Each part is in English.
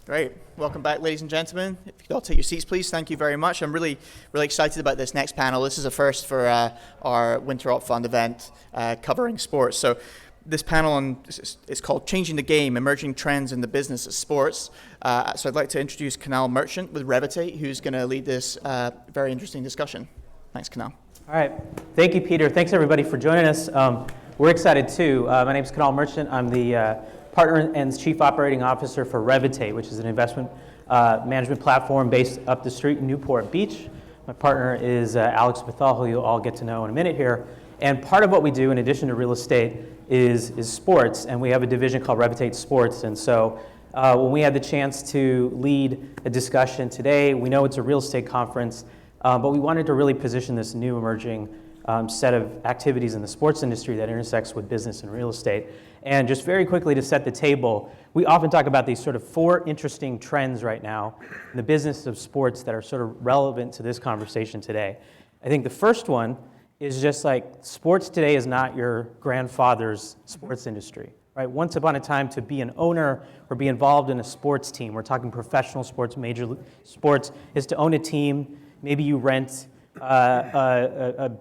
Great. Welcome back, ladies and gentlemen. If you could all take your seats, please. Thank you very much. I'm really excited about this next panel. This is a first for our Winter Op Fund event covering sports. So this panel is called Changing the Game, Emerging Trends in the Business of Sports. So I'd like to introduce Kunal Merchant with Revitate, who's going to lead this very interesting discussion. Thanks, Kunal. All right. Thank you, Peter. Thanks, everybody, for joining us. We're excited, too. My name is Kunal Merchant. I'm the partner and chief operating officer for Revitate, which is an investment management platform based up the street in Newport Beach. My partner is Alex Bethal, who you'll all get to know in a minute here. And part of what we do, in addition to real estate, is sports. And we have a division called Revitate Sports. And so when we had the chance to lead a discussion today, we know it's a real estate conference, but we wanted to really position this new emerging set of activities in the sports industry that intersects with business and real estate. And just very quickly to set the table, we often talk about these sort of four interesting trends right now in the business of sports that are sort of relevant to this conversation today. I think the first one is just like sports today is not your grandfather's sports industry, right? Once upon a time, to be an owner or be involved in a sports team, we're talking professional sports, major sports, is to own a team. Maybe you rent a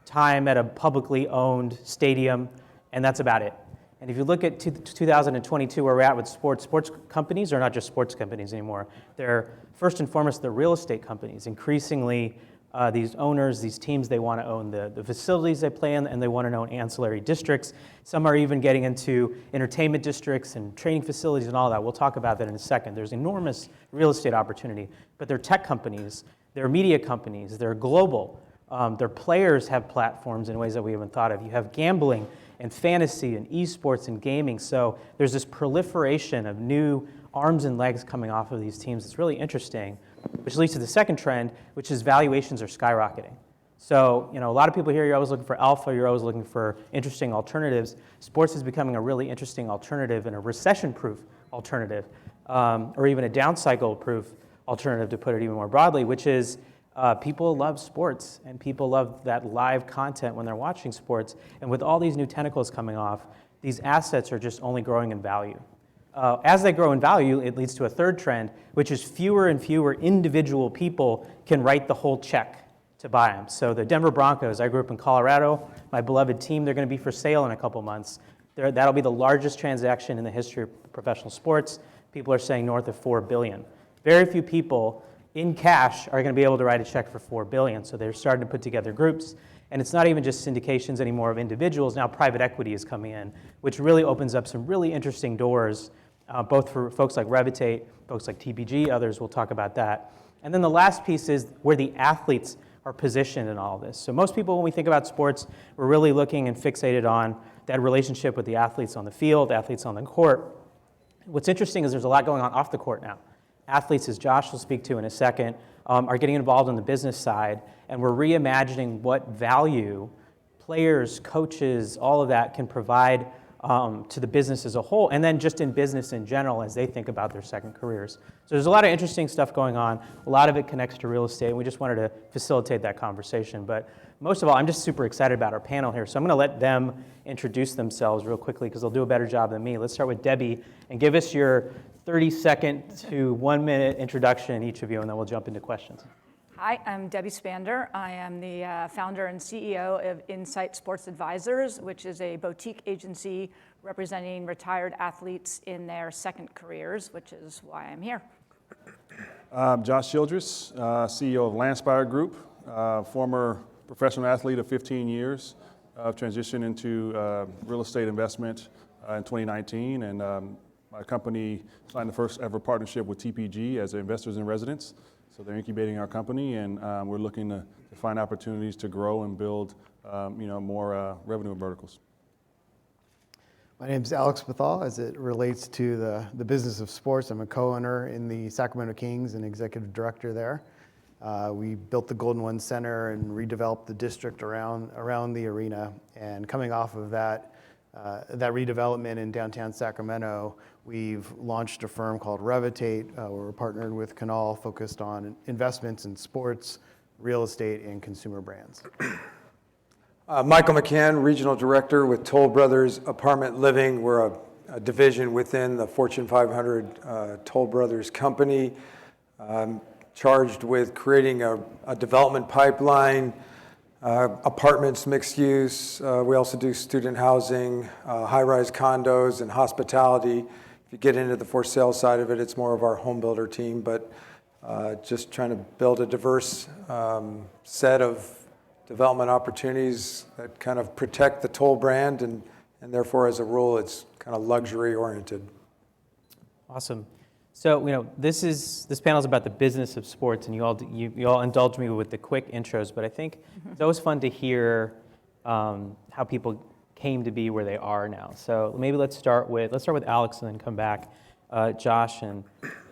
time at a publicly owned stadium, and that's about it. And if you look at 2022, where we're at with sports companies are not just sports companies anymore. They're, first and foremost, they're real estate companies. Increasingly, these owners, these teams, they want to own the facilities they play in, and they want to own ancillary districts. Some are even getting into entertainment districts and training facilities and all that. We'll talk about that in a second. There's enormous real estate opportunity. But they're tech companies, they're media companies, they're global. Their players have platforms in ways that we haven't thought of. You have gambling and fantasy and esports and gaming. So there's this proliferation of new arms and legs coming off of these teams. It's really interesting, which leads to the second trend, which is valuations are skyrocketing. So, a lot of people here, you're always looking for alpha, you're always looking for interesting alternatives. Sports is becoming a really interesting alternative and a recession-proof alternative, or even a down cycle-proof alternative, to put it even more broadly, which is people love sports, and people love that live content when they're watching sports. And with all these new tentacles coming off, these assets are just only growing in value. As they grow in value, it leads to a third trend, which is fewer and fewer individual people can write the whole check to buy them. So the Denver Broncos, I grew up in Colorado, my beloved team, they're going to be for sale in a couple months. That'll be the largest transaction in the history of professional sports. People are saying north of $4 billion. Very few people in cash are going to be able to write a check for $4 billion. So they're starting to put together groups. And it's not even just syndications anymore of individuals. Now private equity is coming in, which really opens up some really interesting doors, both for folks like Revitate, folks like TPG, others, we'll talk about that. And then the last piece is where the athletes are positioned in all of this. So most people, when we think about sports, we're really looking and fixated on that relationship with the athletes on the field, athletes on the court. What's interesting is there's a lot going on off the court now. Athletes, as Josh will speak to in a second, are getting involved on the business side, and we're reimagining what value players, coaches, all of that can provide to the business as a whole, and then just in business in general as they think about their second careers. So there's a lot of interesting stuff going on. A lot of it connects to real estate, and we just wanted to facilitate that conversation. But most of all, I'm just super excited about our panel here, so I'm going to let them introduce themselves real quickly because they'll do a better job than me. Let's start with Debbie, and give us your 30-second to 1-minute introduction, each of you, and then we'll jump into questions. Hi, I'm Debbie Spander. I am the founder and CEO of Insight Sports Advisors, which is a boutique agency representing retired athletes in their second careers, which is why I'm here. Josh Childress, CEO of Landspire Group, former professional athlete of 15 years. I've transitioned into real estate investment in 2019, and my company signed the first ever partnership with TPG as investors in residence. So they're incubating our company, and we're looking to find opportunities to grow and build, more revenue verticals. My name is Alex Bethal. As it relates to the business of sports, I'm a co-owner in the Sacramento Kings and executive director there. We built the Golden One Center and redeveloped the district around the arena. And coming off of that redevelopment in downtown Sacramento, we've launched a firm called Revitate, where we're partnered with Kunal, focused on investments in sports, real estate, and consumer brands. Michael McCann, Regional Director with Toll Brothers Apartment Living. We're division within the Fortune 500 Toll Brothers company, charged with creating a development pipeline, apartments, mixed use. We also do student housing, high-rise condos, and hospitality. If you get into the for sale side of it, it's more of our home builder team, but just trying to build a diverse set of development opportunities that kind of protect the Toll brand, and therefore, as a rule, it's kind of luxury oriented. Awesome. So, this panel is about the business of sports, and you all indulge me with the quick intros, but I think it's always fun to hear how people came to be where they are now. So maybe let's start with Alex and then come back. Josh and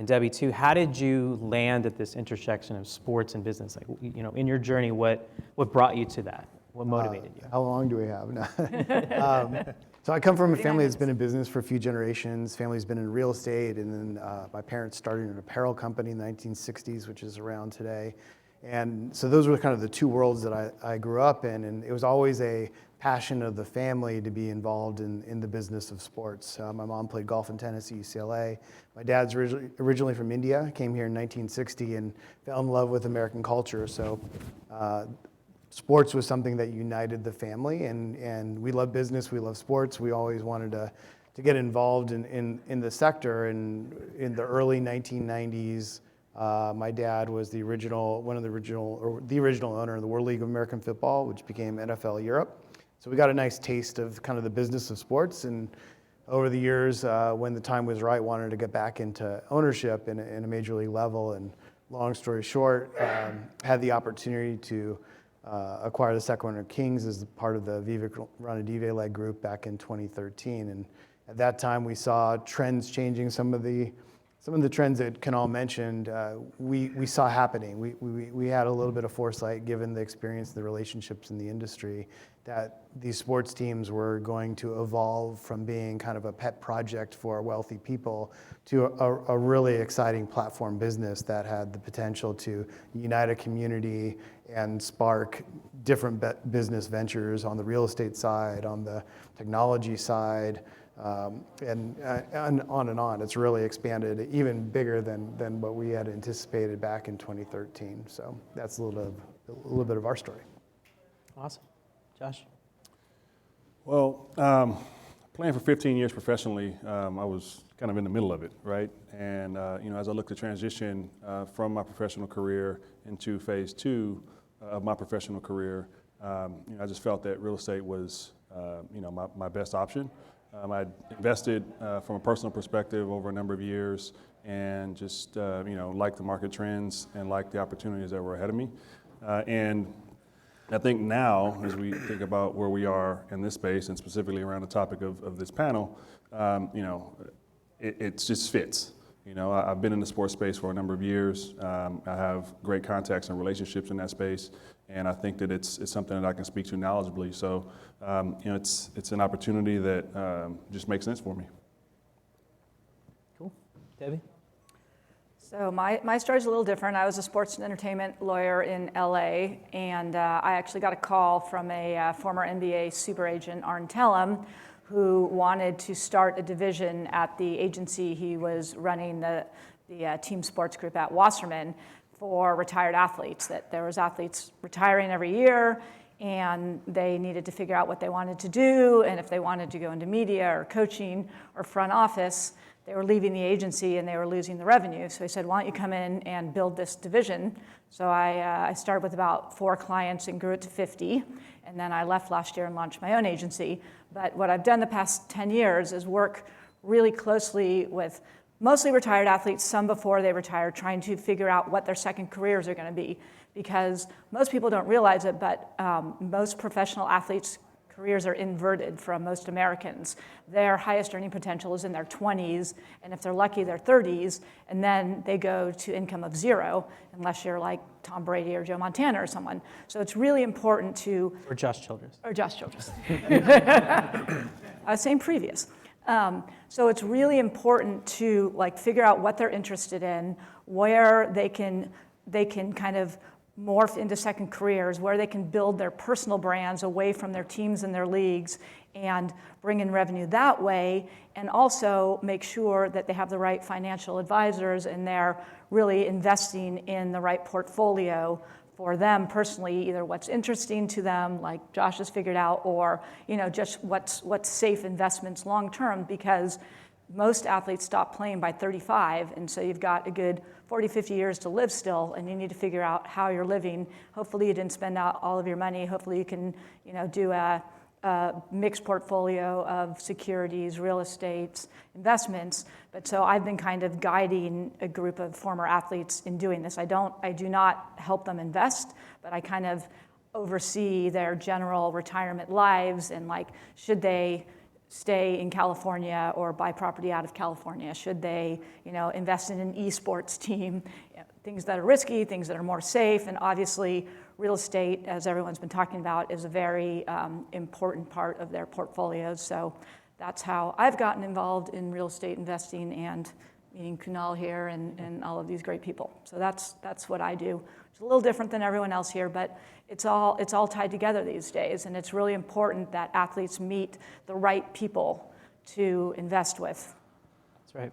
Debbie too. How did you land at this intersection of sports and business? Like, in your journey, what brought you to that? What motivated you? How long do we have? No. So I come from a family that's been in business for a few generations. Family's been in real estate, and then my parents started an apparel company in the 1960s, which is around today. And so those were kind of the two worlds that I grew up in, and it was always a passion of the family to be involved in the business of sports. My mom played golf and tennis at UCLA. My dad's originally from India, came here in 1960 and fell in love with American culture. So sports was something that united the family, and we love business, we love sports. We always wanted to get involved in the sector. And in the early 1990s, my dad was the original owner of the World League of American Football, which became NFL Europe. So we got a nice taste of kind of the business of sports, and over the years, when the time was right, wanted to get back into ownership in a major league level. And long story short, had the opportunity to acquire the Sacramento Kings as part of the Viva Ranadive-led group back in 2013. And at that time, we saw trends changing. Some of the trends that Kunal mentioned, we saw happening. We had a little bit of foresight, given the experience, the relationships in the industry, that these sports teams were going to evolve from being kind of a pet project for wealthy people to a really exciting platform business that had the potential to unite a community and spark different business ventures on the real estate side, on the technology side, and on and on. It's really expanded even bigger than what we had anticipated back in 2013. So that's a little bit of our story. Awesome. Josh? Well, playing for 15 years professionally, I was kind of in the middle of it, right? And as I looked to transition from my professional career into phase two of my professional career, I just felt that real estate was my best option. I'd invested from a personal perspective over a number of years, and just liked the market trends and liked the opportunities that were ahead of me. And I think now, as we think about where we are in this space, and specifically around the topic of this panel, it just fits. I've been in the sports space for a number of years. I have great contacts and relationships in that space, and I think that it's something that I can speak to knowledgeably. So, it's an opportunity that just makes sense for me. Cool. Debbie? So my story's a little different. I was a sports and entertainment lawyer in LA, and I actually got a call from a former NBA super agent, Arn Tellem, who wanted to start a division at the agency he was running, the team sports group at Wasserman, for retired athletes. That there was athletes retiring every year, and they needed to figure out what they wanted to do, and if they wanted to go into media or coaching or front office. They were leaving the agency and they were losing the revenue. So he said, why don't you come in and build this division? So I started with about 4 clients and grew it to 50. And then I left last year and launched my own agency. But what I've done the past 10 years is work really closely with mostly retired athletes, some before they retire, trying to figure out what their second careers are going to be. Because most people don't realize it, but most professional athletes' careers are inverted from most Americans. Their highest earning potential is in their 20s, and if they're lucky, their 30s, and then they go to income of 0, unless you're like Tom Brady or Joe Montana or someone. So it's really important to... Or Josh Childress. Or Josh Childress. Same previous. So it's really important to figure out what they're interested in, where they can kind of morph into second careers where they can build their personal brands away from their teams and their leagues and bring in revenue that way, and also make sure that they have the right financial advisors and they're really investing in the right portfolio for them personally, either what's interesting to them, like Josh has figured out, or just what's safe investments long term, because most athletes stop playing by 35, and so you've got a good 40, 50 years to live still, and you need to figure out how you're living. Hopefully you didn't spend out all of your money. Hopefully you can do a mixed portfolio of securities, real estate, investments. But so I've been kind of guiding a group of former athletes in doing this. I do not help them invest, but I kind of oversee their general retirement lives and should they stay in California or buy property out of California? Should they, invest in an esports team? Things that are risky, things that are more safe, and obviously real estate, as everyone's been talking about, is a very important part of their portfolios. So that's how I've gotten involved in real estate investing and meeting Kunal here and all of these great people. So that's what I do. It's a little different than everyone else here, but it's all tied together these days, and it's really important that athletes meet the right people to invest with. That's right.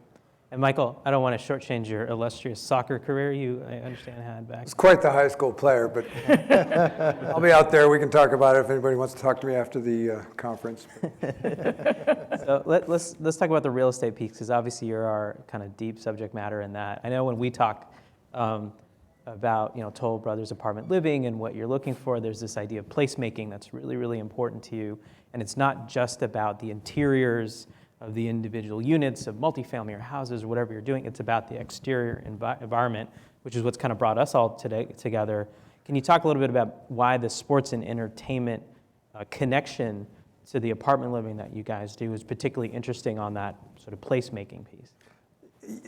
And Michael, I don't want to shortchange your illustrious soccer career I understand had back. It's quite the high school player, but I'll be out there. We can talk about it if anybody wants to talk to me after the conference. So let's talk about the real estate piece, because obviously you're our kind of deep subject matter in that. I know when we talk about Toll Brothers apartment living and what you're looking for, there's this idea of placemaking that's really, really important to you. And it's not just about the interiors of the individual units of multifamily or houses or whatever you're doing. It's about the exterior environment, which is what's kind of brought us all together. Can you talk a little bit about why the sports and entertainment connection to the apartment living that you guys do is particularly interesting on that sort of placemaking piece?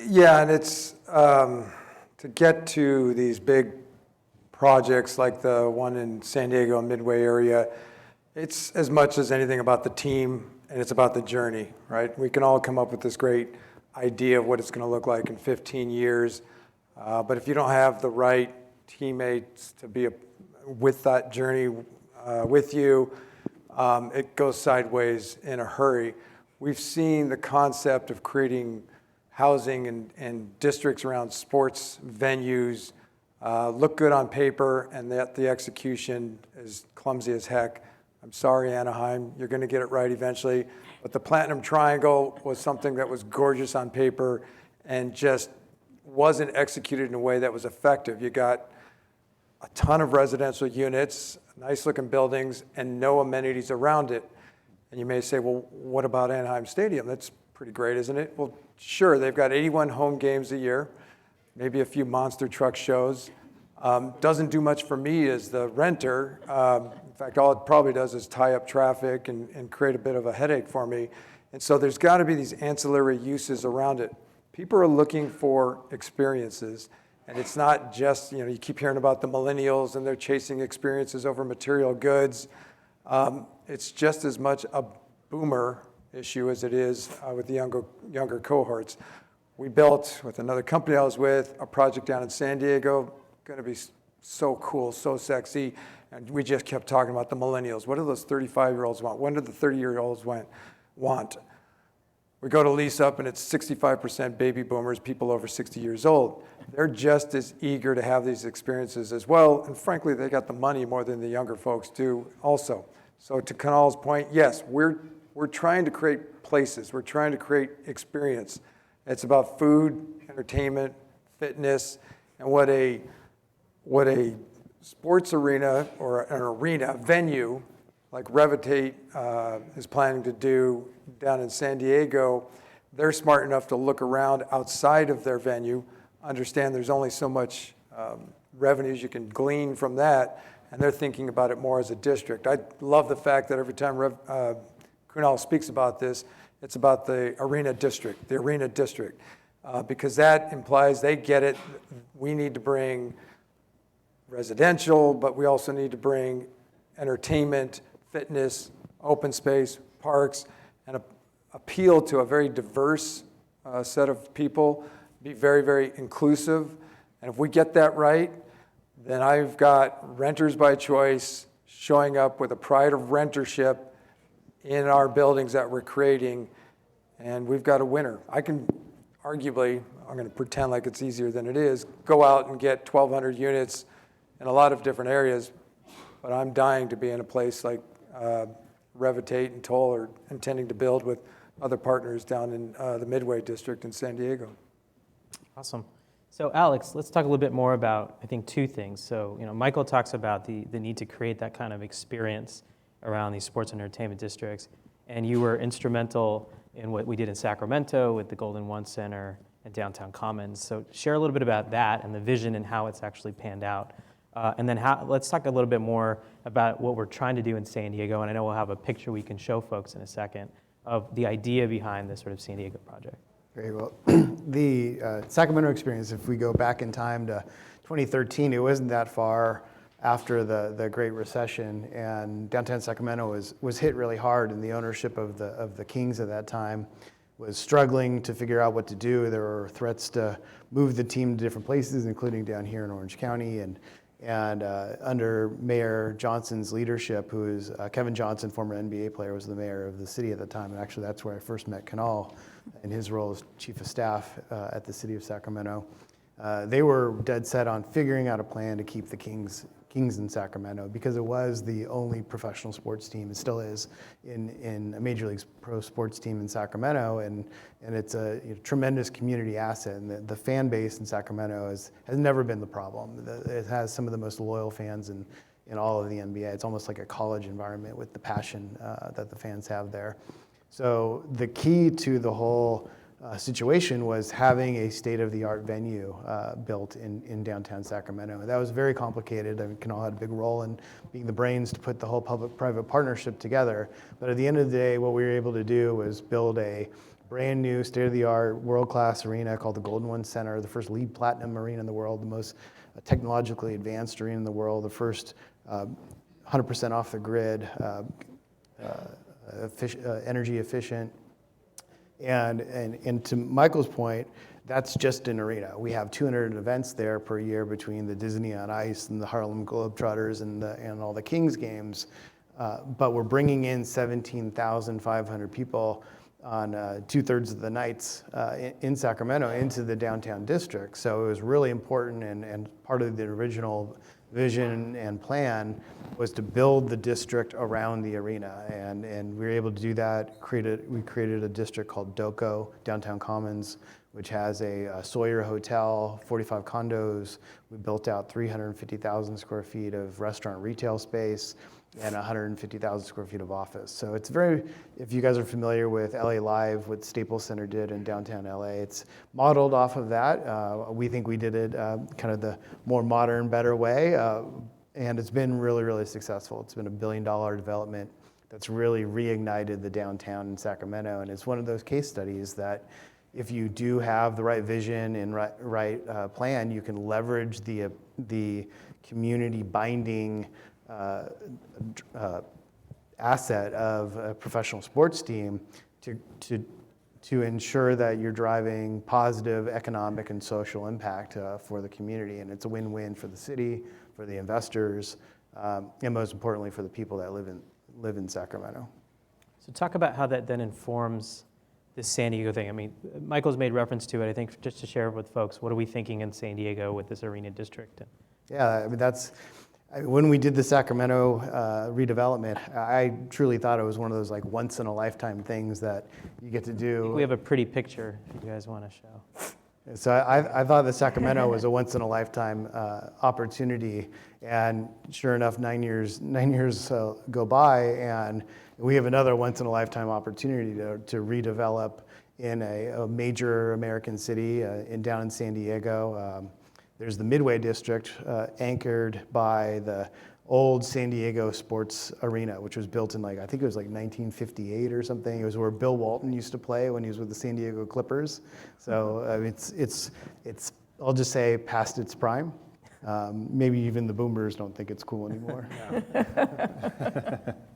Yeah, and it's to get to these big projects like the one in San Diego Midway area, it's as much as anything about the team, and it's about the journey, right? We can all come up with this great idea of what it's going to look like in 15 years, but if you don't have the right teammates to be with that journey with you, it goes sideways in a hurry. We've seen the concept of creating housing and districts around sports venues look good on paper, and that the execution is clumsy as heck. I'm sorry, Anaheim, you're going to get it right eventually. But the Platinum Triangle was something that was gorgeous on paper and just wasn't executed in a way that was effective. You got a ton of residential units, nice-looking buildings, and no amenities around it. And you may say, well, what about Anaheim Stadium? That's pretty great, isn't it? Well, sure, they've got 81 home games a year, maybe a few monster truck shows. Doesn't do much for me as the renter. In fact, all it probably does is tie up traffic and create a bit of a headache for me. And so there's got to be these ancillary uses around it. People are looking for experiences, and it's not just, you keep hearing about the millennials and they're chasing experiences over material goods. It's just as much a boomer issue as it is with the younger cohorts. We built, with another company I was with, a project down in San Diego, going to be so cool, so sexy, and we just kept talking about the millennials. What do those 35-year-olds want? When do the 30-year-olds want? We go to lease up, and it's 65% baby boomers, people over 60 years old. They're just as eager to have these experiences as well, and frankly, they got the money more than the younger folks do also. So to Kunal's point, yes, we're trying to create places. We're trying to create experience. It's about food, entertainment, fitness, and what a sports arena or an arena venue like Revitate is planning to do down in San Diego. They're smart enough to look around outside of their venue, understand there's only so much revenues you can glean from that, and they're thinking about it more as a district. I love the fact that every time Kunal speaks about this, it's about the arena district, because that implies they get it. We need to bring residential, but we also need to bring entertainment, fitness, open space, parks, and appeal to a very diverse set of people, be very, very inclusive. And if we get that right, then I've got renters by choice showing up with a pride of rentership in our buildings that we're creating, and we've got a winner. I can arguably, I'm going to pretend like it's easier than it is, go out and get 1,200 units in a lot of different areas, but I'm dying to be in a place like Revitate and Toll are intending to build with other partners down in the Midway District in San Diego. Awesome. So Alex, let's talk a little bit more about, I think, two things. So, Michael talks about the need to create that kind of experience around these sports and entertainment districts, and you were instrumental in what we did in Sacramento with the Golden One Center and Downtown Commons. So share a little bit about that and the vision and how it's actually panned out. And then let's talk a little bit more about what we're trying to do in San Diego, and I know we'll have a picture we can show folks in a second of the idea behind this sort of San Diego project. Very well. The Sacramento experience, if we go back in time to 2013, it wasn't that far after the Great Recession, and downtown Sacramento was hit really hard, and the ownership of the Kings at that time was struggling to figure out what to do. There were threats to move the team to different places, including down here in Orange County, and under Mayor Johnson's leadership, who is Kevin Johnson, former NBA player, was the mayor of the city at the time, and actually that's where I first met Kunal in his role as chief of staff at the city of Sacramento. They were dead set on figuring out a plan to keep the Kings in Sacramento, because it was the only professional sports team, it still is, in a Major League Pro sports team in Sacramento, and it's a tremendous community asset, and the fan base in Sacramento has never been the problem. It has some of the most loyal fans in all of the NBA. It's almost like a college environment with the passion that the fans have there. So the key to the whole situation was having a state-of-the-art venue built in downtown Sacramento. That was very complicated. I mean, Kunal had a big role in being the brains to put the whole public-private partnership together. But at the end of the day, what we were able to do was build a brand new, state-of-the-art, world-class arena called the Golden One Center, the first LEED Platinum arena in the world, the most technologically advanced arena in the world, the first 100% off the grid, energy efficient. And to Michael's point, that's just an arena. We have 200 events there per year between the Disney on Ice and the Harlem Globetrotters and all the Kings games. But we're bringing in 17,500 people on 2/3 of the nights in Sacramento into the downtown district. So it was really important, and part of the original vision and plan was to build the district around the arena, and we were able to do that. We created a district called DOCO, Downtown Commons, which has a Sawyer Hotel, 45 condos. We built out 350,000 square feet of restaurant retail space and 150,000 square feet of office. So it's if you guys are familiar with LA Live, what Staples Center did in downtown LA, it's modeled off of that. We think we did it kind of the more modern, better way, and it's been really, really successful. It's been $1 billion development that's really reignited the downtown in Sacramento, and it's one of those case studies that if you do have the right vision and right plan, you can leverage the community binding asset of a professional sports team to ensure that you're driving positive economic and social impact for the community. And it's a win-win for the city, for the investors, and most importantly for the people that live in Sacramento. So talk about how that then informs this San Diego thing. I mean, Michael's made reference to it. I think just to share with folks, what are we thinking in San Diego with this arena district? Yeah, I mean, when we did the Sacramento redevelopment, I truly thought it was one of those like once in a lifetime things that you get to do. I think we have a pretty picture if you guys want to show. So I thought the Sacramento was a once in a lifetime opportunity, and sure enough, 9 years go by, and we have another once in a lifetime opportunity to redevelop in a major American city down in San Diego. There's the Midway District, anchored by the old San Diego Sports Arena, which was built in I think it was 1958 or something. It was where Bill Walton used to play when he was with the San Diego Clippers. So it's I'll just say past its prime. Maybe even the boomers don't think it's cool anymore.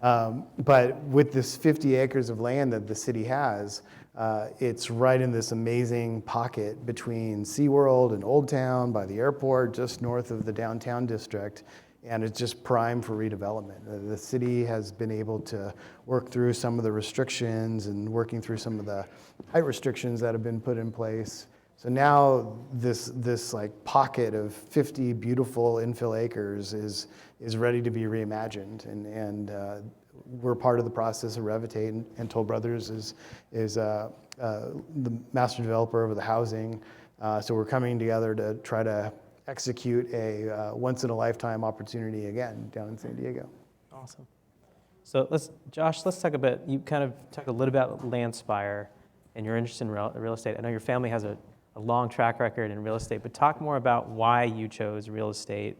But with this 50 acres of land that the city has, it's right in this amazing pocket between SeaWorld and Old Town by the airport, just north of the downtown district. And it's just prime for redevelopment. The city has been able to work through some of the restrictions and working through some of the height restrictions that have been put in place. So now this like pocket of 50 beautiful infill acres is ready to be reimagined, and we're part of the process of Revitate, and Toll Brothers is the master developer of the housing. So we're coming together to try to execute a once-in-a-lifetime opportunity again down in San Diego. Awesome. So Josh, let's talk about, you kind of talked a little about Landspire and your interest in real estate. I know your family has a long track record in real estate, but talk more about why you chose real estate,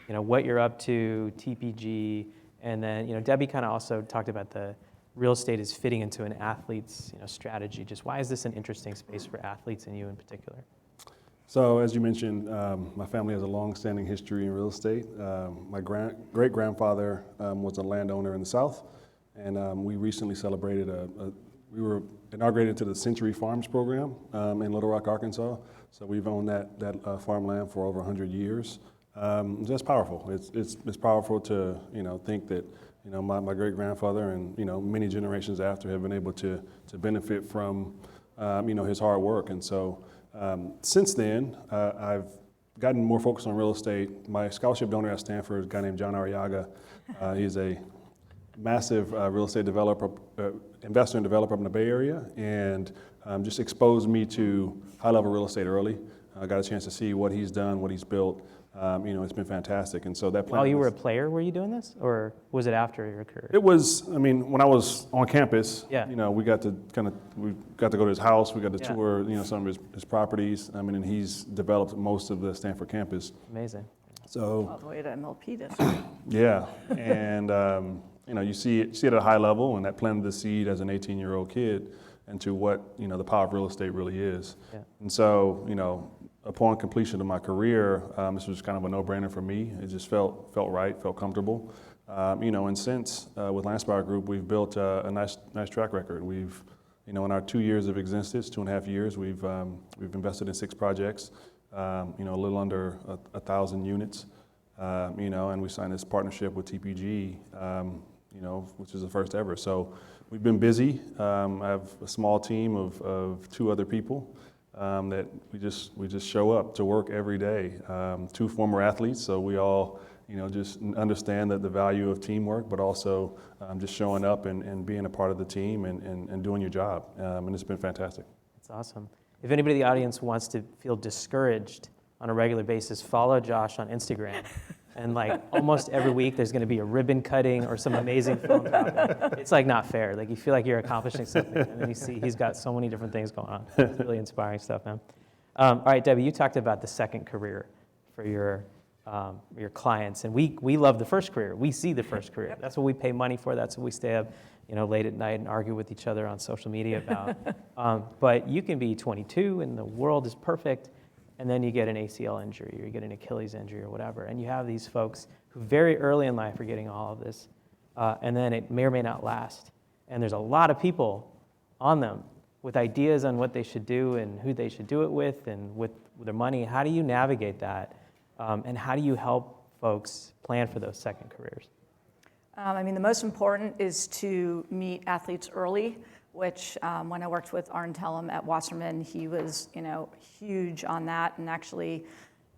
what you're up to, TPG, and then, Debbie kind of also talked about the real estate is fitting into an athlete's, strategy. Just why is this an interesting space for athletes and you in particular? So as you mentioned, my family has a long-standing history in real estate. My great-grandfather was a landowner in the South, and we recently celebrated we were inaugurated into the Century Farms program in Little Rock, Arkansas. So we've owned that farmland for over 100 years. That's powerful. It's powerful to think that my great-grandfather and many generations after have been able to benefit from his hard work. And so since then, I've gotten more focused on real estate. My scholarship donor at Stanford is a guy named John Arriaga. He's a massive real estate developer, investor and developer up in the Bay Area, and just exposed me to high-level real estate early. I got a chance to see what he's done, what he's built. It's been fantastic. And so that plan. While you were a player, were you doing this, or was it after your career? It was. When I was on campus, yeah. We got to go to his house. We got to tour, some of his properties. And he's developed most of the Stanford campus. Amazing. So all the way to MLP district. Yeah, and you see it at a high level, and that planted the seed as an 18-year-old kid into what the power of real estate really is. Yeah. And so upon completion of my career, this was kind of a no-brainer for me. It just felt right, felt comfortable. And since with Landspire Group, we've built a nice track record. We've, in our 2 years of existence, 2.5 years, we've invested in 6 projects, a little under 1,000 units, and we signed this partnership with TPG, which is the first ever. So we've been busy. I have a small team of 2 other people. That we just show up to work every day. 2 former athletes, so we all just understand that the value of teamwork, but also just showing up and being a part of the team and doing your job. And it's been fantastic. That's awesome. If anybody in the audience wants to feel discouraged on a regular basis, follow Josh on Instagram. And almost every week there's going to be a ribbon cutting or some amazing film dropping. It's not fair. You feel like you're accomplishing something, and then you see he's got so many different things going on. It's really inspiring stuff, man. All right, Debbie, you talked about the second career for your clients, and we love the first career. We see the first career. That's what we pay money for. That's what we stay up, late at night and argue with each other on social media about. But you can be 22 and the world is perfect. And then you get an ACL injury, or you get an Achilles injury, or whatever. And you have these folks who very early in life are getting all of this, and then it may or may not last. And there's a lot of people on them with ideas on what they should do and who they should do it with and with their money. How do you navigate that? And how do you help folks plan for those second careers? The most important is to meet athletes early, which when I worked with Arn Tellem at Wasserman, he was, huge on that. And actually,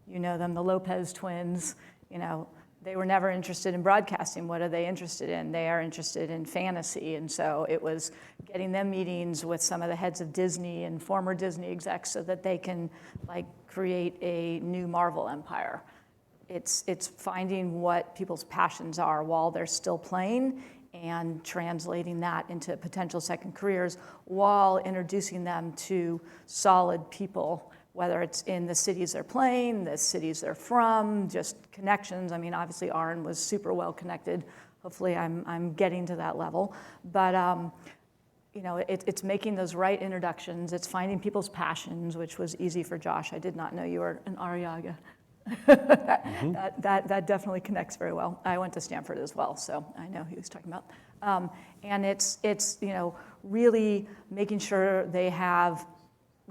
them, the Lopez twins, they were never interested in broadcasting. What are they interested in? They are interested in fantasy. And so it was getting them meetings with some of the heads of Disney and former Disney execs so that they can create a new Marvel empire. It's finding what people's passions are while they're still playing and translating that into potential second careers while introducing them to solid people, whether it's in the cities they're playing, the cities they're from, just connections. Obviously Arn was super well connected. Hopefully I'm getting to that level. But it's making those right introductions. It's finding people's passions, which was easy for Josh. I did not know you were an Arriaga. That definitely connects very well. I went to Stanford as well, so I know who he was talking about. And it's really making sure they have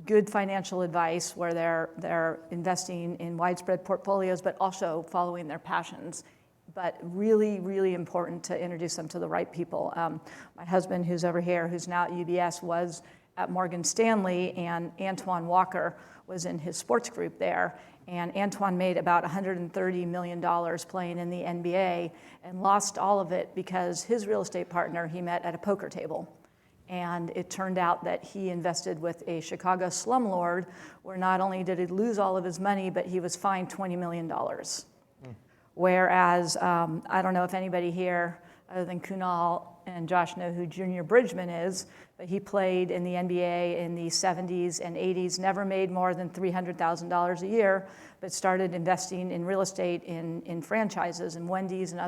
good financial advice where they're investing in widespread portfolios, but also following their passions. But really, really important to introduce them to the right people. My husband, who's over here, who's now at UBS, was at Morgan Stanley, and Antoine Walker was in his sports group there. And Antoine made about $130 million playing in the NBA and lost all of it because his real estate partner he met at a poker table. And it turned out that he invested with a Chicago slumlord where not only did he lose all of his money, but he was fined $20 million. Whereas, I don't know if anybody here, other than Kunal and Josh, know who Junior Bridgman is, but he played in the NBA in the 70s and 80s, never made more than $300,000 a year, but started investing in real estate in franchises, and Wendy's and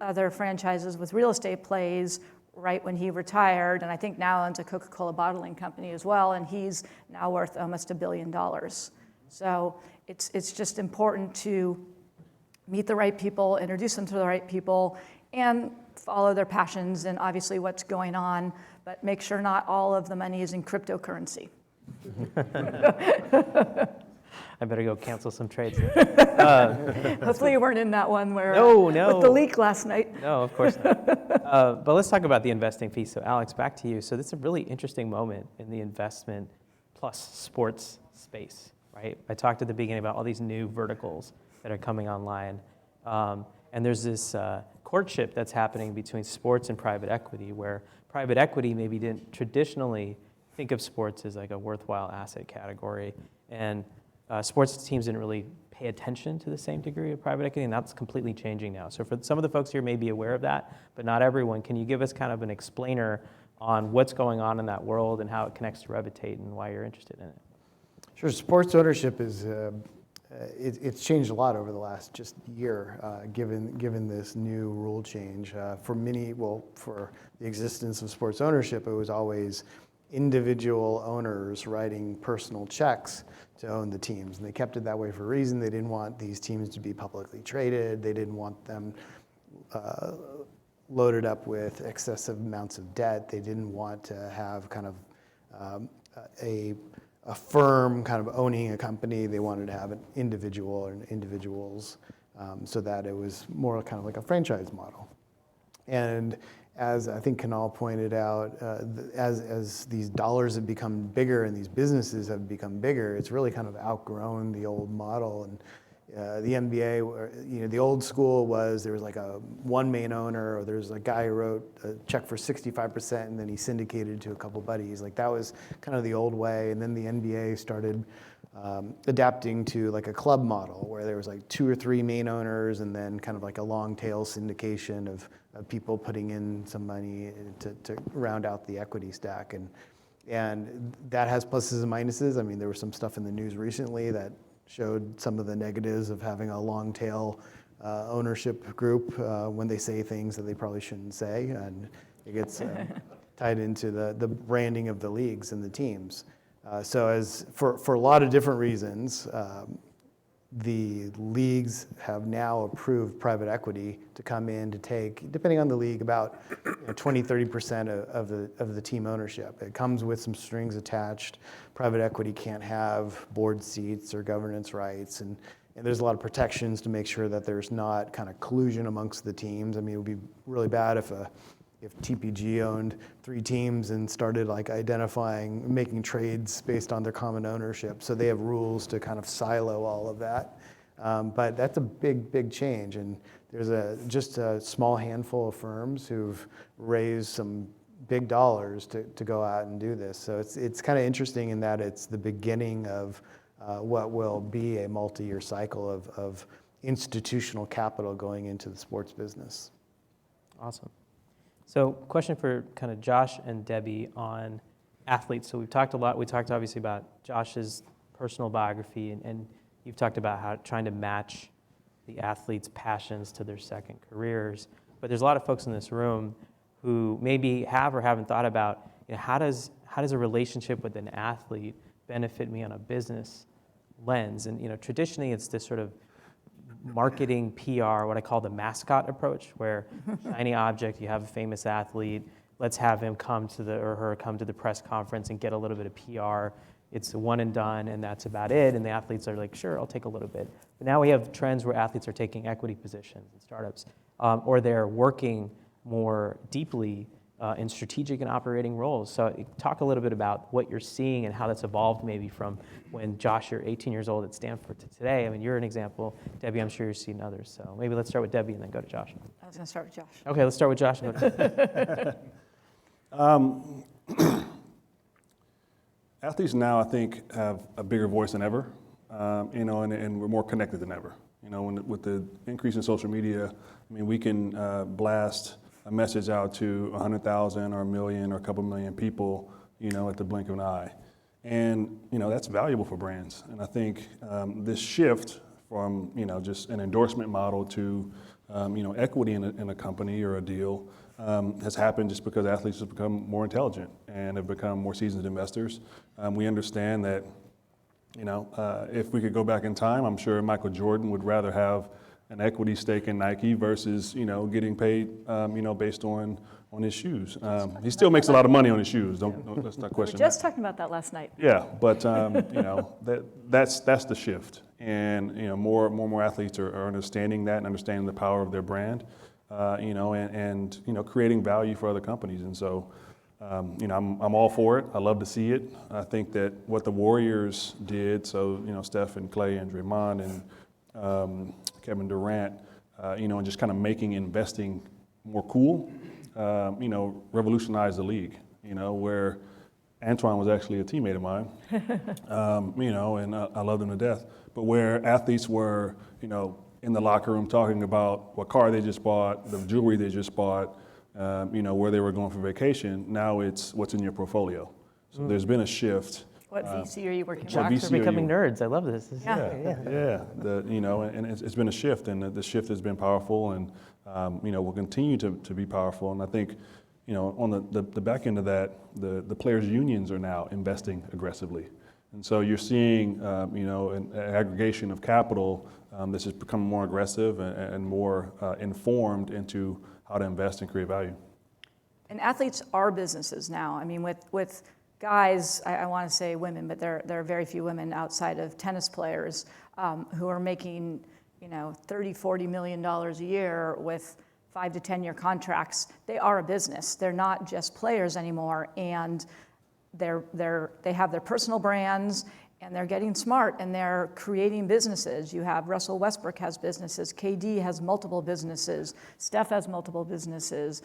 other franchises with real estate plays right when he retired, and I think now owns a Coca-Cola bottling company as well, and he's now worth almost $1 billion. So it's just important to meet the right people, introduce them to the right people, and follow their passions and obviously what's going on, but make sure not all of the money is in cryptocurrency. I better go cancel some trades. Hopefully you weren't in that one where No. with the leak last night. No, of course not. But let's talk about the investing piece. So Alex, back to you. So this is a really interesting moment in the investment plus sports space, right? I talked at the beginning about all these new verticals that are coming online. And there's this courtship that's happening between sports and private equity, where private equity maybe didn't traditionally think of sports as like a worthwhile asset category. And sports teams didn't really pay attention to the same degree of private equity, and that's completely changing now. So for some of the folks here may be aware of that, but not everyone. Can you give us kind of an explainer on what's going on in that world and how it connects to Revitate and why you're interested in it? Sure. Sports ownership is it's changed a lot over the last just year, given this new rule change. For the existence of sports ownership, it was always individual owners writing personal checks to own the teams, and they kept it that way for a reason. They didn't want these teams to be publicly traded. They didn't want them loaded up with excessive amounts of debt. They didn't want to have kind of a firm kind of owning a company. They wanted to have an individual or individuals, so that it was more kind of like a franchise model. And as I think Kunal pointed out, as these dollars have become bigger and these businesses have become bigger, it's really kind of outgrown the old model. And the NBA, the old school was there was like one main owner, or there's a guy who wrote a check for 65% and then he syndicated to a couple buddies. Like that was kind of the old way. And then the NBA started adapting to like a club model where there was like 2 or 3 main owners and then kind of like a long tail syndication of people putting in some money to round out the equity stack. And that has pluses and minuses. I mean, there was some stuff in the news recently that showed some of the negatives of having a long tail ownership group when they say things that they probably shouldn't say, and it gets tied into the branding of the leagues and the teams. So as for a lot of different reasons, the leagues have now approved private equity to come in to take, depending on the league, about 20-30% of the team ownership. It comes with some strings attached. Private equity can't have board seats or governance rights, and there's a lot of protections to make sure that there's not kind of collusion amongst the teams. I mean, it would be really bad if TPG owned 3 teams and started like making trades based on their common ownership. So they have rules to kind of silo all of that. But that's a big change. And there's just a small handful of firms who've raised some big dollars to go out and do this. So it's kind of interesting in that it's the beginning of what will be a multi-year cycle of institutional capital going into the sports business. Awesome. So question for kind of Josh and Debbie on athletes. So we've talked a lot. We talked obviously about Josh's personal biography, and you've talked about how trying to match the athletes' passions to their second careers. But there's a lot of folks in this room who maybe have or haven't thought about, how does a relationship with an athlete benefit me on a business lens. And traditionally it's this sort of marketing PR, what I call the mascot approach, where shiny object, you have a famous athlete, let's have him come to or her come to the press conference and get a little bit of PR. It's a one and done, and that's about it. And the athletes are like, sure, I'll take a little bit. But now we have trends where athletes are taking equity positions in startups, or they're working more deeply in strategic and operating roles. So talk a little bit about what you're seeing and how that's evolved maybe from when, Josh, you're 18 years old at Stanford to today. I mean, you're an example. Debbie, I'm sure you've seen others. So maybe let's start with Debbie and then go to Josh. I was going to start with Josh. Okay, let's start with Josh. And go to Athletes now, I think, have a bigger voice than ever, and we're more connected than ever. With the increase in social media, I mean, we can blast a message out to 100,000 or a million or a couple million people, at the blink of an eye. And, that's valuable for brands. And I think this shift from, just an endorsement model to, equity in a company or a deal has happened just because athletes have become more intelligent and have become more seasoned investors. We understand that, if we could go back in time, I'm sure Michael Jordan would rather have an equity stake in Nike versus, getting paid, based on his shoes. He still makes a lot of money on his shoes. Let's not question We were just that. talking about that last night. Yeah, but that's the shift, and more athletes are understanding that and understanding the power of their brand, and creating value for other companies. And so, I'm all for it. I love to see it. I think that what the Warriors did, so Steph and Clay and Draymond and Kevin Durant, and just kind of making investing more cool, revolutionized the league. Where Antoine was actually a teammate of mine, and I loved him to death. But where athletes were, in the locker room talking about what car they just bought, the jewelry they just bought, where they were going for vacation, now it's what's in your portfolio. So there's been a shift. What VC are you working with? Jocks are becoming nerds. I love this. Yeah. And it's been a shift, and the shift has been powerful, and will continue to be powerful. And I think, on the back end of that, the players' unions are now investing aggressively, and so you're seeing, an aggregation of capital this has become more aggressive and more informed into how to invest and create value. And athletes are businesses now. I mean, with guys, I want to say women, but there are very few women outside of tennis players who are making, $30, $40 million a year with 5 to 10 year contracts. They are a business. They're not just players anymore, and they have their personal brands, and they're getting smart, and they're creating businesses. You have Russell Westbrook has businesses, KD has multiple businesses, Steph has multiple businesses.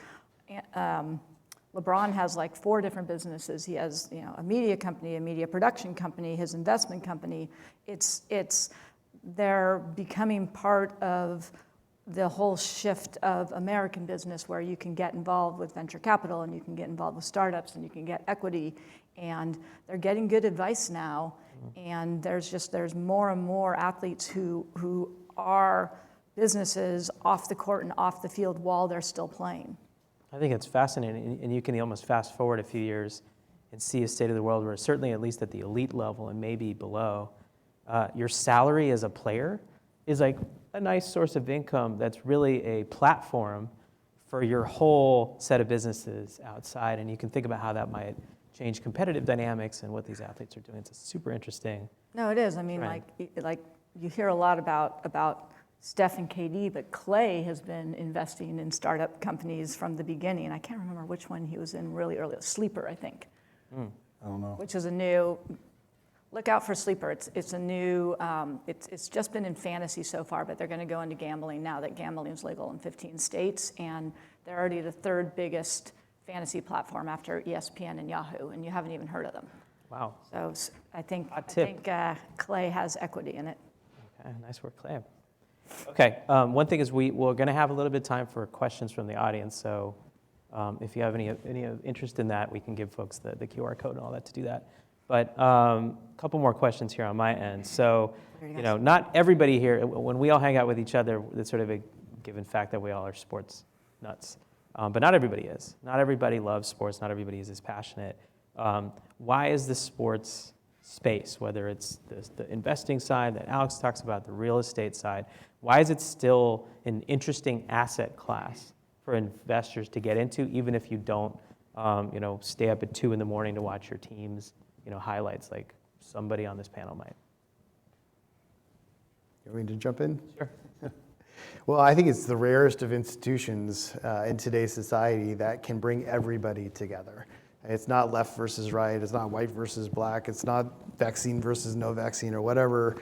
LeBron has like 4 different businesses. He has, a media company, a media production company, his investment company. They're becoming part of the whole shift of American business, where you can get involved with venture capital, and you can get involved with startups, and you can get equity, and they're getting good advice now. And there's more and more athletes who are businesses off the court and off the field while they're still playing. I think it's fascinating, and you can almost fast forward a few years and see a state of the world where, certainly at least at the elite level and maybe below, your salary as a player is like a nice source of income that's really a platform for your whole set of businesses outside. And you can think about how that might change competitive dynamics and what these athletes are doing. It's super interesting. No, it is. I mean, like you hear a lot about Steph and KD, but Clay has been investing in startup companies from the beginning. I can't remember which one he was in really early. Sleeper, I think. I don't know. Which is a new. Look out for Sleeper. It's a new. It's just been in fantasy so far, but they're going to go into gambling now that gambling is legal in 15 states, and they're already the 3rd biggest fantasy platform after ESPN and Yahoo, and you haven't even heard of them. Wow. So I think Clay has equity in it. Okay, nice work, Clay. Okay, one thing is we're going to have a little bit of time for questions from the audience. So if you have any interest in that, we can give folks the QR code and all that to do that. But a couple more questions here on my end. So, not everybody here, when we all hang out with each other, it's sort of a given fact that we all are sports nuts. But not everybody is. Not everybody loves sports. Not everybody is as passionate. Why is the sports space, whether it's the investing side that Alex talks about, the real estate side? Why is it still an interesting asset class for investors to get into, even if you don't, stay up at 2 in the morning to watch your team's, highlights like somebody on this panel might? You want me to jump in? Sure. Well, I think it's the rarest of institutions in today's society that can bring everybody together. It's not left versus right. It's not white versus black. It's not vaccine versus no vaccine or whatever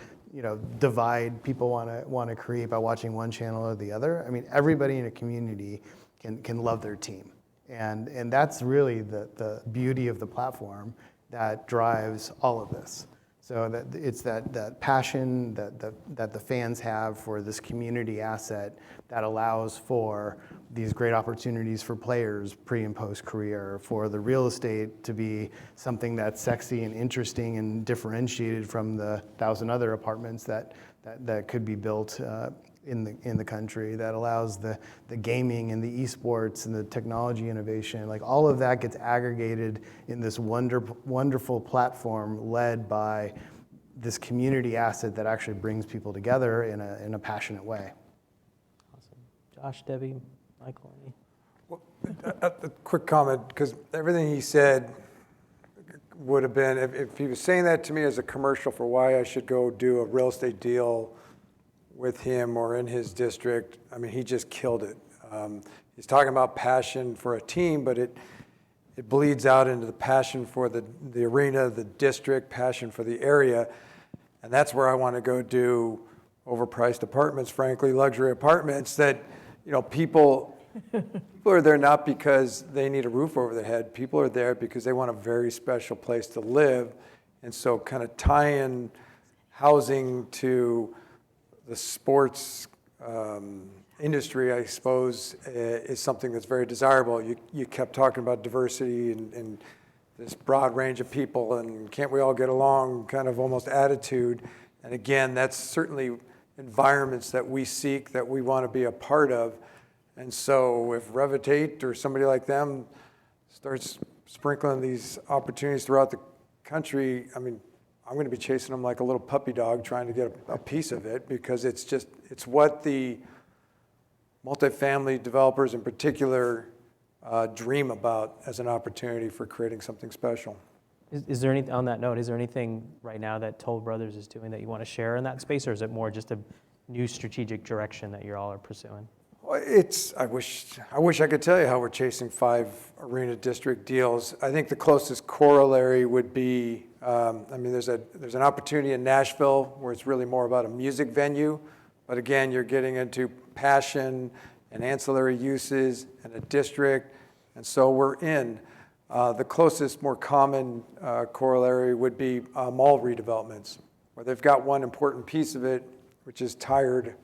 divide people want to create by watching one channel or the other. I mean, everybody in a community can love their team, and that's really the beauty of the platform that drives all of this. So that it's that passion that the fans have for this community asset that allows for these great opportunities for players pre and post career, for the real estate to be something that's sexy and interesting and differentiated from the 1,000 other apartments that could be built in the country, that allows the gaming and the esports and the technology innovation. Like all of that gets aggregated in this wonderful platform led by this community asset that actually brings people together in a passionate way. Awesome. Josh, Debbie, Michael, any? Well, a quick comment, because everything he said would have been, if he was saying that to me as a commercial for why I should go do a real estate deal with him or in his district, I mean, he just killed it. He's talking about passion for a team, but it bleeds out into the passion for the arena, the district, passion for the area. And that's where I want to go do overpriced apartments, frankly, luxury apartments that, people are there not because they need a roof over their head. People are there because they want a very special place to live. And so kind of tying housing to the sports industry, I suppose, is something that's very desirable. You kept talking about diversity and this broad range of people, and can't we all get along kind of almost attitude. And again, that's certainly environments that we seek, that we want to be a part of. And so if Revitate or somebody like them starts sprinkling these opportunities throughout the country, I mean, I'm going to be chasing them like a little puppy dog trying to get a piece of it, because it's what the multifamily developers in particular dream about as an opportunity for creating something special. Is there any, on that note, is there anything right now that Toll Brothers is doing that you want to share in that space, or is it more just a new strategic direction that you all are pursuing? Well, I wish I could tell you how we're chasing 5 arena district deals. I think the closest corollary would be, there's an opportunity in Nashville where it's really more about a music venue, but again, you're getting into passion and ancillary uses and a district, and so we're in. The closest, more common corollary would be mall redevelopments, where they've got one important piece of it, which is tired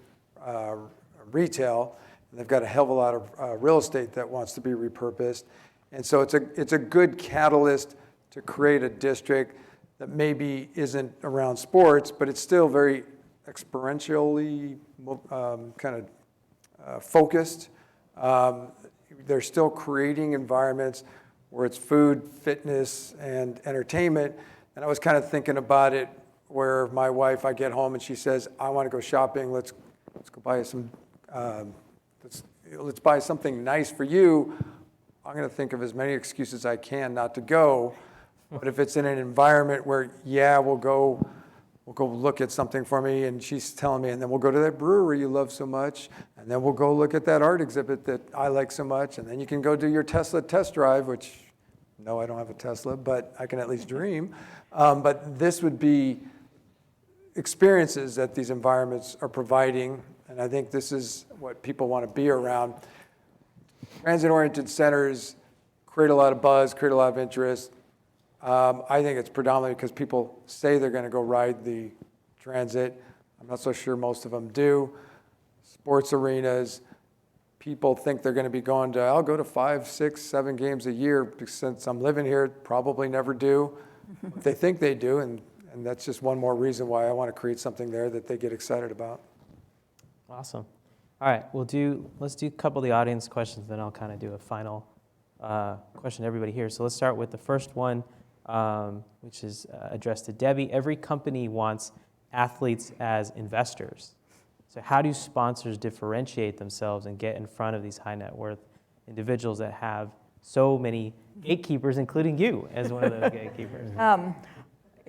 retail, and they've got a hell of a lot of real estate that wants to be repurposed. And so it's a good catalyst to create a district that maybe isn't around sports, but it's still very experientially focused. They're still creating environments where it's food, fitness, and entertainment. And I was kind of thinking about it where my wife, I get home and she says, I want to go shopping. Let's go buy let's buy something nice for you. I'm going to think of as many excuses as I can not to go. But if it's in an environment where, we'll go look at something for me, and she's telling me, and then we'll go to that brewery you love so much, and then we'll go look at that art exhibit that I like so much, and then you can go do your Tesla test drive, which, no, I don't have a Tesla, but I can at least dream. But this would be experiences that these environments are providing, and I think this is what people want to be around. Transit-oriented centers create a lot of buzz, create a lot of interest. I think it's predominantly because people say they're going to go ride the transit. I'm not so sure most of them do. Sports arenas, people think they're going to be going to, I'll go to 5, 6, 7 games a year. Since I'm living here, probably never do. But they think they do, and that's just one more reason why I want to create something there that they get excited about. Awesome. All right, let's do a couple of the audience questions, then I'll kind of do a final question to everybody here. So let's start with the first one. which is addressed to Debbie. Every company wants athletes as investors. So how do sponsors differentiate themselves and get in front of these high net worth individuals that have so many gatekeepers, including you as one of those gatekeepers?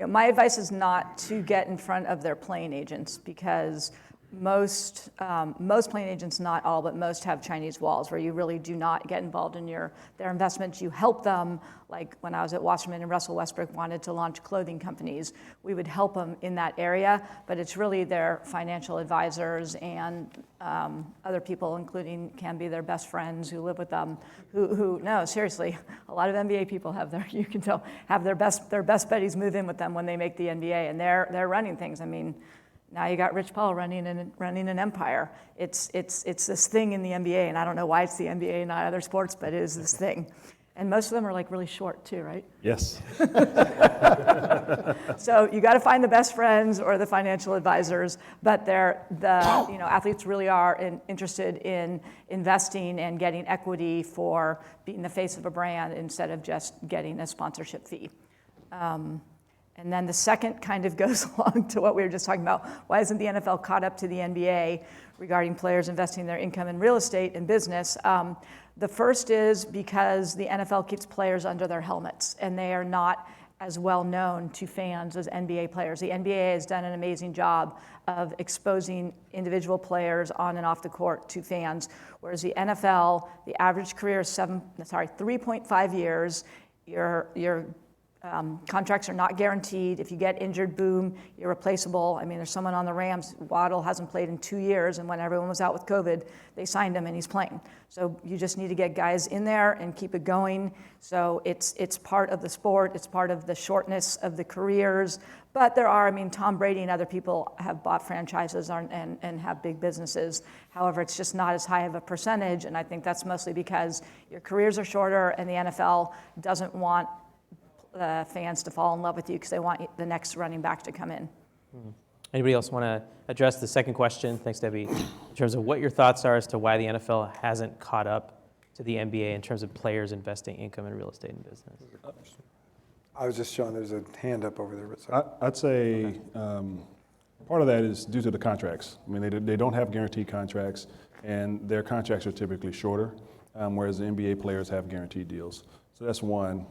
My advice is not to get in front of their playing agents, because most playing agents, not all, but most have Chinese walls where you really do not get involved in their investments. You help them. Like when I was at Wasserman and Russell Westbrook wanted to launch clothing companies, we would help them in that area, but it's really their financial advisors and other people, including can be their best friends who live with them, who no, seriously, a lot of NBA people have you can tell, have their best buddies move in with them when they make the NBA, and they're running things. I mean, now you got Rich Paul running an empire. It's this thing in the NBA, and I don't know why it's the NBA and not other sports, but it is this thing. And most of them are like really short too, right? Yes. So you got to find the best friends or the financial advisors, but athletes really are interested in investing and getting equity for being the face of a brand instead of just getting a sponsorship fee. And then the second kind of goes along to what we were just talking about. Why isn't the NFL caught up to the NBA regarding players investing their income in real estate and business? The first is because the NFL keeps players under their helmets, and they are not as well known to fans as NBA players. The NBA has done an amazing job of exposing individual players on and off the court to fans, whereas the NFL, the average career is 3.5 years. Your contracts are not guaranteed. If you get injured, boom, you're replaceable. I mean, there's someone on the Rams, Waddle hasn't played in 2 years, and when everyone was out with COVID, they signed him and he's playing. So you just need to get guys in there and keep it going. So it's part of the sport, it's part of the shortness of the careers. But there are, Tom Brady and other people have bought franchises and have big businesses. However, it's just not as high of a percentage, and I think that's mostly because your careers are shorter and the NFL doesn't want fans to fall in love with you because they want the next running back to come in. Anybody else want to address the second question? Thanks, Debbie. In terms of what your thoughts are as to why the NFL hasn't caught up to the NBA in terms of players investing income in real estate and business. I was just showing there's a hand up over there. But sorry. I'd say part of that is due to the contracts. I mean, they don't have guaranteed contracts, and their contracts are typically shorter, whereas the NBA players have guaranteed deals. So that's one.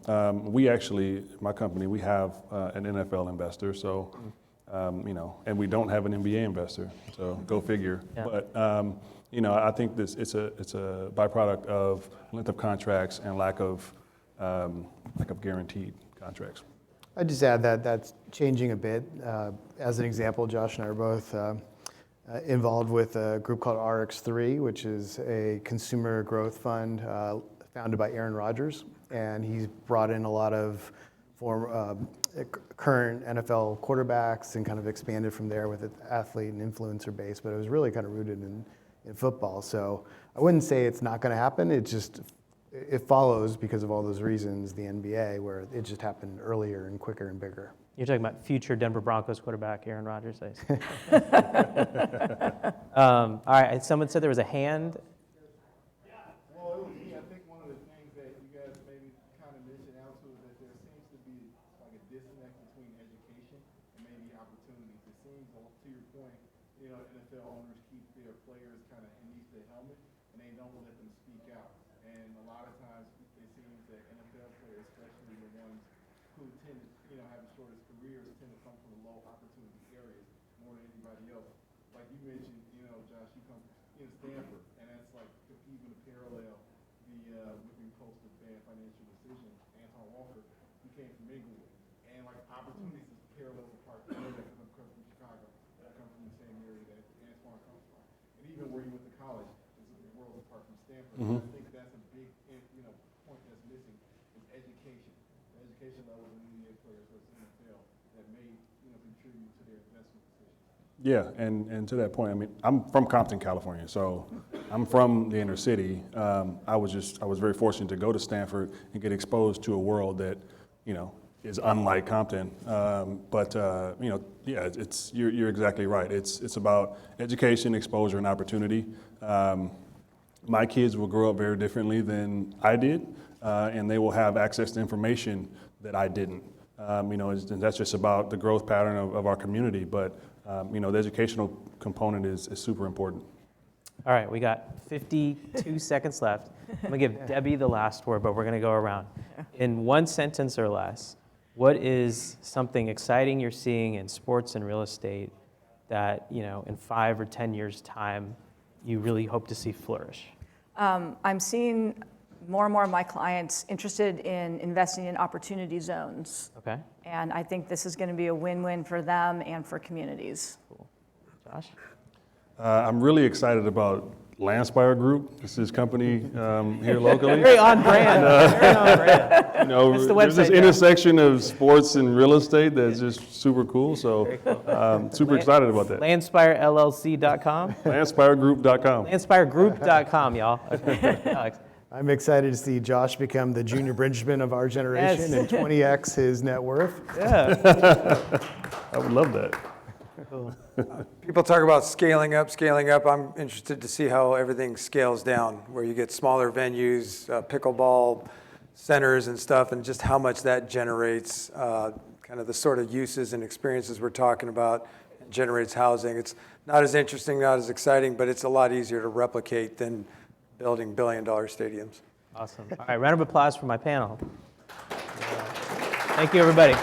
We actually, my company, we have an NFL investor, so, and we don't have an NBA investor, so go figure. Yeah. But, I think it's a byproduct of length of contracts and lack of guaranteed contracts. I'd just add that that's changing a bit. As an example, Josh and I are both involved with a group called RX3, which is a consumer growth fund founded by Aaron Rodgers. And he's brought in a lot of current NFL quarterbacks and kind of expanded from there with an athlete and influencer base, but it was really kind of rooted in football. So I wouldn't say it's not going to happen. It follows because of all those reasons, the NBA, where it just happened earlier and quicker and bigger. You're talking about future Denver Broncos quarterback Aaron Rodgers. All right, someone said there was a hand. NFL owners keep their players kind of beneath their helmet, and they don't let them speak out. And a lot of times it seems that NFL players, especially the ones who tend to, have the shortest careers, tend to come from low opportunity areas more than anybody else. Like you mentioned, Josh, you come from Stanford, and that's like even a parallel. The Whipping Post of Bad Financial Decisions, Anton Walker, he came from Inglewood, and like opportunities is parallel apart. I know that because I'm from Chicago, but I come from the same area that Antoine comes from, and even where he went to college is a world apart from Stanford. Mm-hmm. I think that's a big, point that's missing is education. The education level of the NBA players versus NFL that may, contribute to their investment decisions. Yeah, and to that point, I'm from Compton, California, so I'm from the inner city. I was very fortunate to go to Stanford and get exposed to a world that, is unlike Compton. You're exactly right. It's about education, exposure, and opportunity. My kids will grow up very differently than I did, and they will have access to information that I didn't. And that's just about the growth pattern of our community. But the educational component is super important. All right, we got 52 seconds left. I'm going to give Debbie the last word, but we're going to go around. In one sentence or less, what is something exciting you're seeing in sports and real estate that, in 5 or 10 years' time, you really hope to see flourish? I'm seeing more and more of my clients interested in investing in opportunity zones. Okay, And I think this is going to be a win-win for them and for communities. cool. Josh? I'm really excited about Landspire Group. This is company here locally. Very on brand. Very on brand. It's the There's this website, Josh. intersection of sports and real estate that's just super cool. So super excited about that. LandspireLLC.com? LandspireGroup.com. LandspireGroup.com, y'all. Okay. Alex. I'm excited to see Josh become the junior Bridgman of our generation Yes. and 20x his net worth. Yeah. I would love that. People talk about scaling up, scaling up. I'm interested to see how everything scales down, where you get smaller venues, pickleball centers and stuff, and just how much that generates kind of the sort of uses and experiences we're talking about, and generates housing. It's not as interesting, not as exciting, but it's a lot easier to replicate than building billion-dollar stadiums. Awesome. All right, round of applause for my panel. Thank you, everybody.